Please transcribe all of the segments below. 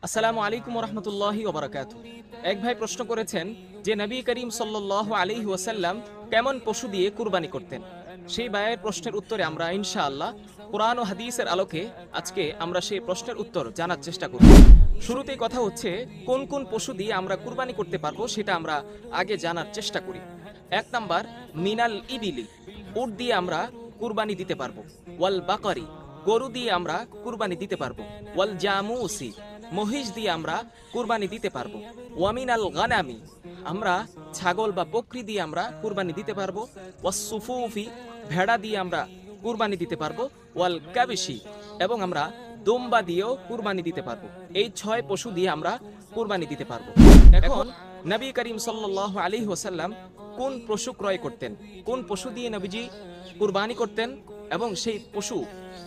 আসসালামু আলাইকুম রহমতুল্লাহি ওবারাকাতু। এক ভাই প্রশ্ন করেছেন যে নবী করিম সাল্লাল্লাহু আলাইহি ওয়াসাল্লাম কেমন পশু দিয়ে কুরবানি করতেন। সেই ভাইয়ের প্রশ্নের উত্তরে আমরা ইনশাআল্লাহ কোরআন ও হাদিসের আলোকে আজকে আমরা সেই প্রশ্নের উত্তর জানার চেষ্টা করব। শুরুতেই কথা হচ্ছে কোন কোন পশু দিয়ে আমরা কুরবানি করতে পারবো সেটা আমরা আগে জানার চেষ্টা করি। এক নাম্বার, মিনাল ইবিলি, উট দিয়ে আমরা কুরবানি দিতে পারবো। ওয়াল বাকারি, গরু দিয়ে আমরা কুরবানি দিতে পারবো। ওয়াল জামুসি, মহিষ দিয়ে আমরা কুরবানি দিতে পারবো। ওয়ামিনাল গানামি, আমরা ছাগল বা বকরি দিয়ে আমরা কুরবানি দিতে পারবো। ওয়াসসুফুফি, ভেড়া দিয়ে আমরা কুরবানি দিতে পারবো। ওয়াল কাবিশি, এবং আমরা দুম্বা দিয়েও কুরবানি দিতে পারবো। এই 6 পশু দিয়ে আমরা কুরবানি দিতে পারবো। এখন নবী করিম সাল্লাল্লাহু আলাইহি ওয়াসাল্লাম কোন পশু ক্রয় করতেন, কোন পশু দিয়ে নবীজি কুরবানি করতেন এবং সেই পশু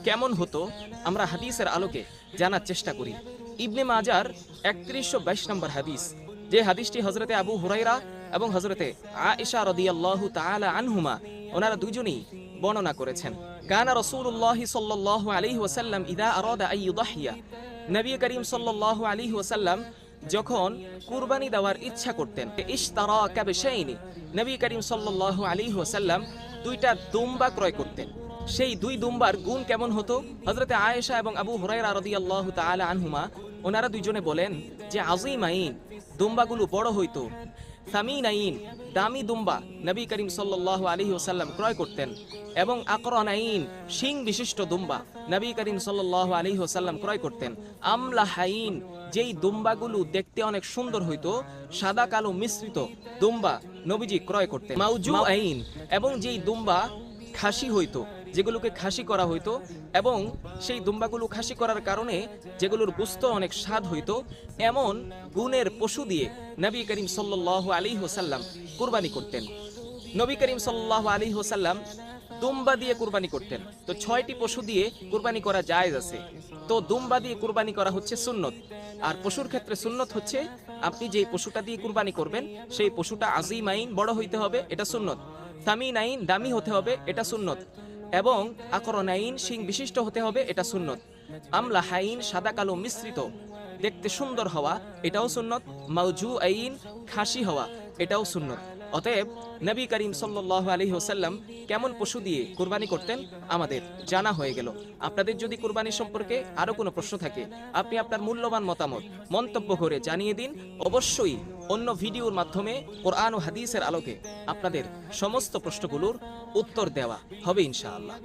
কেমন হতো আমরা হাদিসের আলোকে জানার চেষ্টা করি। ইবনে মাজার 3122 নম্বর হাদিস, যে হাদিসটি হযরতে আবু হুরায়রা এবং হযরতে আয়েশা রাদিয়াল্লাহু তাআলা আনহুমা ওনারা দুইজনই বর্ণনা করেছেন। কানা রাসূলুল্লাহি সাল্লাল্লাহু আলাইহি ওয়াসাল্লাম ইদা আরাদা আন ইউদাহিয়া, নবী করিম সাল্লাল্লাহু আলাইহি ওয়াসাল্লাম যখন কুরবানি দেওয়ার ইচ্ছা করতেন, ইশতারা কাবশাইনি, নবী করিম সাল্লাল্লাহু আলাইহি ওয়াসাল্লাম দুইটা দুম্বা ক্রয় করতেন। সেই দুই দুম্বার গুণ কেমন হতো? হযরতে আয়েশা এবং আবু হুরায়রা রাদিয়াল্লাহু তাআলা আনহুমা ওনারা দুইজনে বলেন যে আযীমাইন, দুম্বাগুলো বড় হইতো। সামিনাইন, দামি দুম্বা নবী করিম সাল্লাল্লাহু আলাইহি ওয়াসাল্লাম ক্রয় করতেন। এবং আকরানাইন, শিং বিশিষ্ট দুম্বা নবী করিম সাল্লাল্লাহু আলাইহি ওয়াসাল্লাম ক্রয় করতেন। আমলাহাইন, যেই দুম্বাগুলো দেখতে অনেক সুন্দর হইতো, সাদা কালো মিশ্রিত দুম্বা নবীজি ক্রয় করতেন। মাউজুআইন, এবং যেই দুম্বা খাসি হইতো, যেগুলোকে খাসি করা হইতো এবং সেই দুম্বাগুলো খাসি করার কারণে যেগুলোর গোশত অনেক স্বাদ হইতো, এমন গুণের পশু দিয়ে নবী করিম সাল্লাল্লাহু আলাইহি ওয়াসাল্লাম কুরবানি করতেন। নবী করিম সাল্লাল্লাহু আলাইহি ওয়াসাল্লাম দুম্বা দিয়ে কুরবানি করতেন। তো 6টি পশু দিয়ে কুরবানি করা জায়েজ আছে। তো দুম্বা দিয়ে কুরবানি করা হচ্ছে সুন্নত। আর পশুর ক্ষেত্রে সুন্নত হচ্ছে আপনি যেই পশুটা দিয়ে কুরবানি করবেন সেই পশুটা আযীমাইন, বড় হইতে হবে, এটা সুন্নত। সামিনাইন, দামি হতে হবে, এটা সুন্নত। এবং আকরনাইন, শিং বিশিষ্ট হতে হবে, এটা সুন্নত। আমলাহাইন, সাদা কালো মিশ্রিত দেখতে সুন্দর হওয়া, এটাও সুন্নত। মাউজুআইন, খাসি হওয়া, এটাও সুন্নত। অতএব নবী করিম সাল্লাল্লাহু আলাইহি ওয়াসাল্লাম কেমন পশু দিয়ে কুরবানি করতেন আমাদের জানা হয়ে গেল। আপনাদের যদি কুরবানি সম্পর্কে আরো কোনো প্রশ্ন থাকে, আপনি আপনার মূল্যবান মতামত মন্তব্য করে জানিয়ে দিন। অবশ্যই অন্য ভিডিওর মাধ্যমে কোরআন ও হাদিসের আলোকে আপনাদের সমস্ত প্রশ্নগুলোর উত্তর দেওয়া হবে ইনশাআল্লাহ।